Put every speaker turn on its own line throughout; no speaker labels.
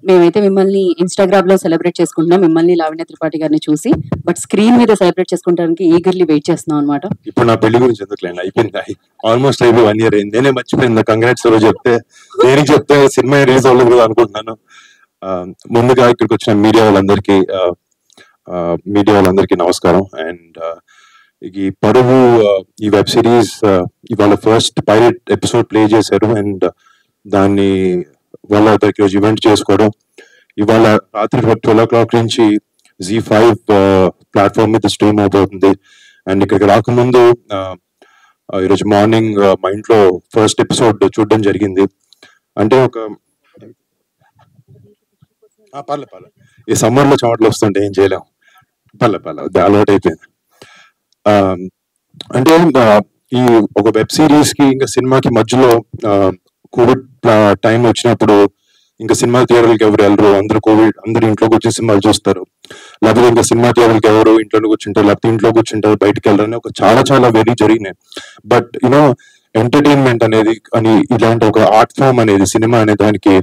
మేమైతే మిమ్మల్ని ఇన్‌స్టాగ్రామ్‌లో సెలబ్రేట్ చేసుకుంటున్నాం. మిమ్మల్ని లావణ్య త్రిపాఠి గారిని చూసి. బట్ స్క్రీన్ మీద సెలబ్రేట్ చేసుకోవడానికి ఈగర్‌లీ వెయిట్ చేస్తున్నాం అన్నమాట.
ఇప్పుడు నా పెళ్లి గురించి ఎందుకులేండి, అయిపోయింది. ఆల్మోస్ట్ అయిపోయి 1 year అయింది. నేనే మర్చిపోయింది కంగ్రాట్స్ రోజు చెప్తే. దేనికి చెప్తే సినిమా రిలీజ్ అవ్వలేదు కదా అనుకుంటున్నాను. ముందుగా ఇక్కడికి వచ్చిన మీడియా వాళ్ళందరికీ నమస్కారం. అండ్ ఈ పరువు ఈ వెబ్ సిరీస్ ఇవాళ ఫస్ట్ పైలట్ ఎపిసోడ్ ప్లే చేశారు. అండ్ దాన్ని వాళ్ళ రోజు ఈవెంట్ చేసుకోవడం, ఇవాళ రాత్రి 12 o'clock నుంచి Z5 ప్లాట్ఫామ్ మీద స్ట్రీమ్ అవుతుంది. అండ్ ఇక్కడికి రాకముందు ఈరోజు మార్నింగ్ మా ఇంట్లో ఫస్ట్ ఎపిసోడ్ చూడడం జరిగింది. అంటే ఒక పర్లే ఈ సమ్మర్ లో చెమటలు వస్తుంటే ఏం చేయలేం. పర్లే అలవాటు అయిపోయింది. అంటే ఈ ఒక వెబ్ సిరీస్ కి ఇంకా సినిమాకి మధ్యలో కోవిడ్ టైం వచ్చినప్పుడు ఇంకా సినిమా థియేటర్లకి ఎవరు వెళ్ళరు, అందరూ ఇంట్లోకి వచ్చి సినిమాలు చూస్తారు. లేకపోతే ఇంకా సినిమా థియేటర్కి ఎవరు ఇంట్లో కూర్చుంటారు, లేకపోతే ఇంట్లో కూర్చుంటారు, బయటకు వెళ్ళరని ఒక చాలా వెరీ జరిగినాయి. బట్ యూనో ఎంటర్టైన్మెంట్ అనేది అని ఇలాంటి ఒక ఆర్ట్ ఫామ్ అనేది సినిమా అనే దానికి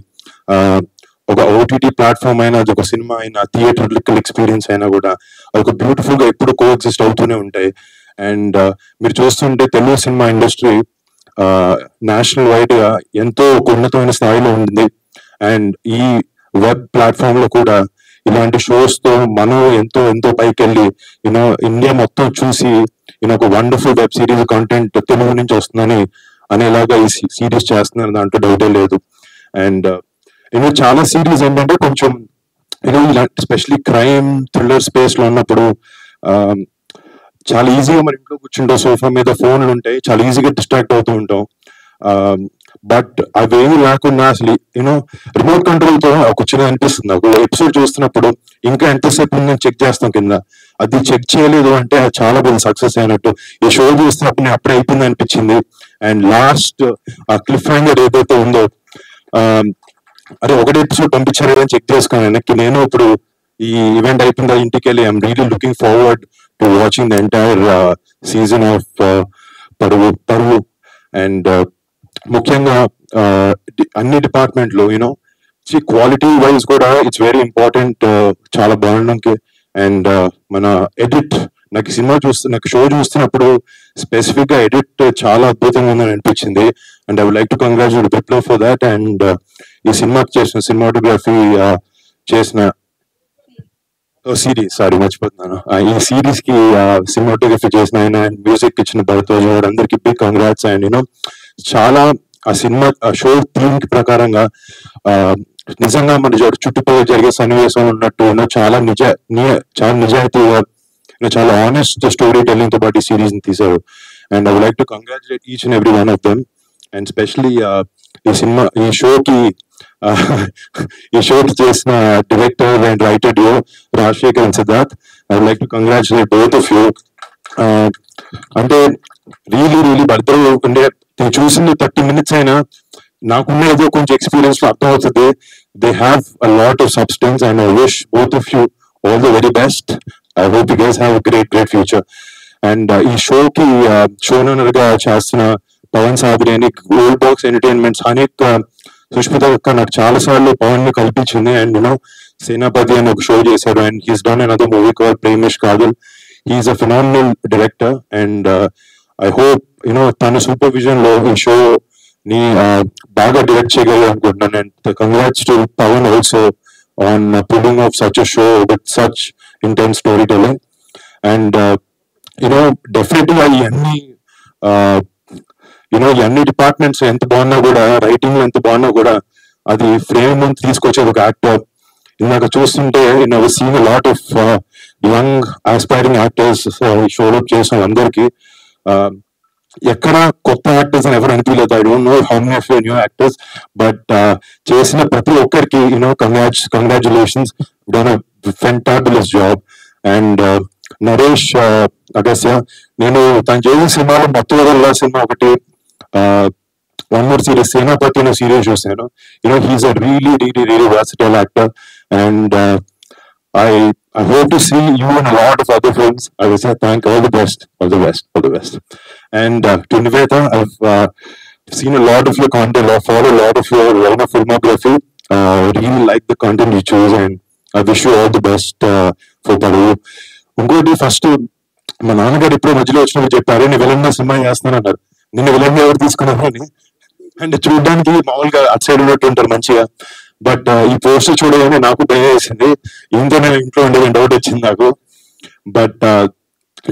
ఒక ఓటీటీ ప్లాట్ఫామ్ అయినా, అది ఒక సినిమా అయినా, థియేటర్లికల్ ఎక్స్పీరియన్స్ అయినా కూడా ఒక బ్యూటిఫుల్ గా ఎప్పుడు కోఎగ్జిస్ట్ అవుతూనే ఉంటాయి. అండ్ మీరు చూస్తుంటే Telugu cinema industry national wide గా ఎంతో ఉన్నతమైన స్థాయిలో ఉంది. అండ్ ఈ వెబ్ ప్లాట్ఫామ్ లో కూడా ఇలాంటి షోస్ తో మనం ఎంతో పైకి వెళ్ళి ఇండియా మొత్తం చూసి ఒక wonderful web series content Telugu నుంచి వస్తుందని అనేలాగా ఈ సిరీస్ చేస్తున్నారు, దాంట్లో డౌటే లేదు. అండ్ చాలా సిరీస్ ఏంటంటే కొంచెం ఇలాంటి స్పెషలీ క్రైమ్ థ్రిల్లర్ స్పేస్ లో ఉన్నప్పుడు చాలా ఈజీగా మరి ఇంట్లో కూర్చుంటాం, సోఫా మీద ఫోన్లు ఉంటాయి, చాలా ఈజీగా డిస్ట్రాక్ట్ అవుతూ ఉంటాం. బట్ అవేమి లేకుండా అసలు రిమోట్ కంట్రోల్ తో ఒక చిన్న అనిపిస్తుంది. ఒక ఎపిసోడ్ చూస్తున్నప్పుడు ఇంకా ఎంతసేపు ఉందని చెక్ చేస్తాం కింద, అది చెక్ చేయలేదు అంటే అది చాలా పెద్ద సక్సెస్ అయినట్టు. ఈ షో చూస్తున్నప్పుడు నేను అప్పుడే అయిపోయింది అనిపించింది. అండ్ లాస్ట్ ఆ క్లిఫ్ హ్యాంగర్ ఏదైతే ఉందో, అరే ఒకటి ఎపిసోడ్ పంపించారు అని చెక్ చేసుకోను వెనక్కి. నేను ఇప్పుడు ఈ ఈవెంట్ అయిపోయిందా ఇంటికి వెళ్ళి I'm really looking forward to watching the entire season of Paruvu. And ముఖ్యంగా అన్ని డిపార్ట్మెంట్లు క్వాలిటీ వైజ్ కూడా ఇట్స్ వెరీ ఇంపార్టెంట్, చాలా బాగుండడానికి. అండ్ మన ఎడిట్, నాకు షో చూస్తున్నప్పుడు స్పెసిఫిక్ గా ఎడిట్ చాలా అద్భుతంగా ఉందని అనిపించింది. And I would like to congratulate Viplav for that. అండ్ ఈ సినిమాకి చేసిన సినిమాటోగ్రఫీ చేసిన సిరీస్ మర్చిపోతున్నాను, ఈ సిరీస్ కి సినిమాటోగ్రఫీ చేసిన ఆయన, మ్యూజిక్ ఇచ్చిన భరద్వాజ్ గారు, అందరికి బిగ్ కంగ్రాట్స్. అండ్ చాలా ఆ సినిమా షో థీమ్ కి ప్రకారంగా నిజంగా మన చుట్టుపక్కల జరిగే సన్నివేశం ఉన్నట్టు చాలా నిజాయితీగా చాలా ఆనెస్ట్ స్టోరీ టెల్లింగ్ తో పాటు ఈ సిరీస్ ని తీశారు. And I would like to congratulate each and every one of them. And specially ఈ షోకి చేసిన director and writer duo Rajasekhar and Siddharth, I would like to congratulate both of you. అంటే really భర్తలు అంటే నేను చూసింది 30 minutes అయినా నాకున్న ఏదో కొంచెం ఎక్స్పీరియన్స్ లో అర్థం అవుతుంది. They have a lot of substance and I wish both of you all the very best. I hope you guys have great future. And ఈ షోకి షోనర్ గా చేస్తున్న పవన్ సాగరి అని, గోల్డ్ బాక్స్ ఎంటర్టైన్మెంట్స్ అనేక సుష్మిత అక్క నాకు చాలా సార్లు పవన్ ని కల్పించింది. అండ్ సేనాపతి అని ఒక షో చేశారు. And he's done another movie called Premesh Kadhal. He's a phenomenal director. And I hope తన సూపర్విజన్ లో ఈ షో ని బాగా డైరెక్ట్ చేయగలరు అనుకుంటున్నాను. And congrats to Pavan also on pulling off such a show with such intense story telling. And డెఫినెట్గా ఇవన్నీ departments ఎంత బాగున్నా కూడా, రైటింగ్ ఎంత బాగున్నా కూడా, అది ఫ్రేమ్ ముందు తీసుకొచ్చేది ఒక యాక్టర్. ఇందాక చూస్తుంటే seen lot of young aspiring actors షోలో చేసిన అందరికి ఎక్కడ కొత్త యాక్టర్స్ అని ఎవరు అనిపించలేదు. I don't know how many of new actors, but చేసిన ప్రతి ఒక్కరికి congratulations, done a fantabulous job. And Naresh Agastya, నేను తను చేసిన సినిమాలో మొత్తం సినిమా ఒకటి, వన్ మోర్ సీరీస్ సేనాపతి అనే సీరియస్ చూసాను. He's a really versatile actor. And I hope to see you in a lot of other films. I will say all the best. And to Nivetha, I've seen a lot of your content, I follow a lot of your filmography. Really like the content you choose and I wish you all the best for పరువు. ఇంకోటి first మా నాన్నగారు ఎప్పుడో మధ్యలో వచ్చినప్పుడు చెప్పారు, నేను villain cinema చేస్తానన్నారు. నిన్న విలన్ ఎవరు తీసుకున్నారు అని. అండ్ చూడడానికి మామూలుగా అటు సైడ్ ఉన్నట్టు ఉంటారు మంచిగా, బట్ ఈ పోస్టర్ చూడగానే నాకు భయం వేసింది, ఇంతో నేను ఇంట్లో ఉండేది డౌట్ వచ్చింది నాకు. బట్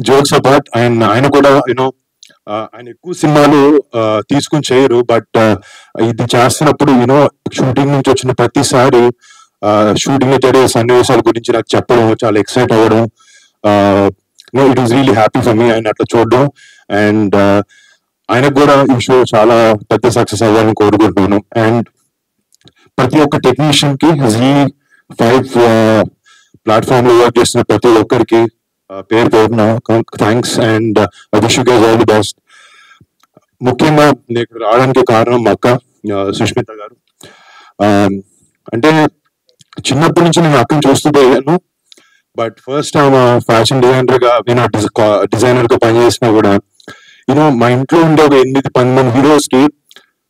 జోక్స్ అపార్ట్, ఆయన కూడా యూనో ఆయన ఎక్కువ సినిమాలు తీసుకుని చేయరు, బట్ ఇది చేస్తున్నప్పుడు యూనో షూటింగ్ నుంచి వచ్చిన ప్రతిసారి షూటింగ్ లో జరిగే సన్నివేశాల గురించి నాకు చెప్పడం, చాలా ఎక్సైట్ అవ్వడం, it is really happy for me ఆయన అట్లా చూడడం. అండ్ ఆయనకు కూడా ఈ షో చాలా పెద్ద సక్సెస్ అవ్వాలని కోరుకుంటున్నాను. అండ్ ప్రతి ఒక్క టెక్నీషియన్ కి Z5 ప్లాట్ఫామ్ లో వర్క్ చేస్తున్న ప్రతి ఒక్కరికి పేరు పేరున thanks and I wish you guys all the best. ముఖ్యంగా నేను ఇక్కడ రావడానికి కారణం మా అక్క సుష్మిత గారు. అంటే చిన్నప్పటి నుంచి నేను అక్కని చూస్తూ పోయాను, బట్ ఫస్ట్ ఆమె ఫ్యాషన్ డిజైనర్ గా, నేను డిజైనర్ గా పనిచేసినా కూడా యూనో మా ఇంట్లో ఉండే ఒక 8-10 మంది హీరోస్ కి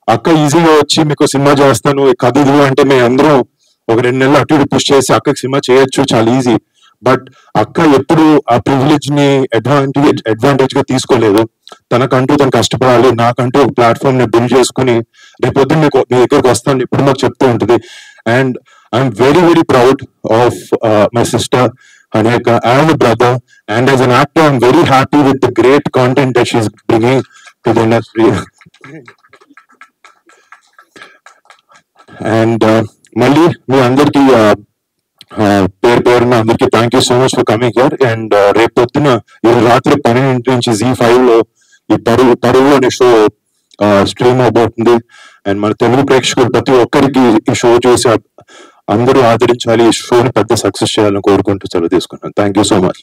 అక్క ఈజీగా వచ్చి మీకు సినిమా చేస్తాను కథ ఇది అంటే మేము అందరం ఒక 2 నెలలు అటు ఇటు పుష్ చేసి అక్కకి సినిమా చేయొచ్చు, చాలా ఈజీ. బట్ అక్క ఎప్పుడు ఆ ప్రివిలేజ్ ని అడ్వాంటేజ్ గా తీసుకోలేదు. తనకంటూ తను కష్టపడాలి, నాకంటూ ఒక ప్లాట్ఫామ్ ని బిల్డ్ చేసుకుని రేపొద్దు మీ దగ్గరకు వస్తాను ఇప్పుడు మాకు చెప్తూ ఉంటుంది. And I'm very very proud of my sister Aneka as a brother, and as an actor I'm very happy with the great content that she's bringing to the industry. And మళ్ళీ మీ అందరికి పేరు పేరున అందరికి thank you so much for coming here. And రేపు పొద్దున రాత్రి 12 నుంచి Z5 లో ఈ పరువు అనే షో స్ట్రీమ్ అవబోతుంది. అండ్ మన తెలుగు ప్రేక్షకులు ప్రతి ఒక్కరికి ఈ షో చూసి అందరూ ఆదరించాలి, ఈ షోని పెద్ద సక్సెస్ చేయాలని కోరుకుంటూ సెలవు తీసుకున్నాను. Thank you so much.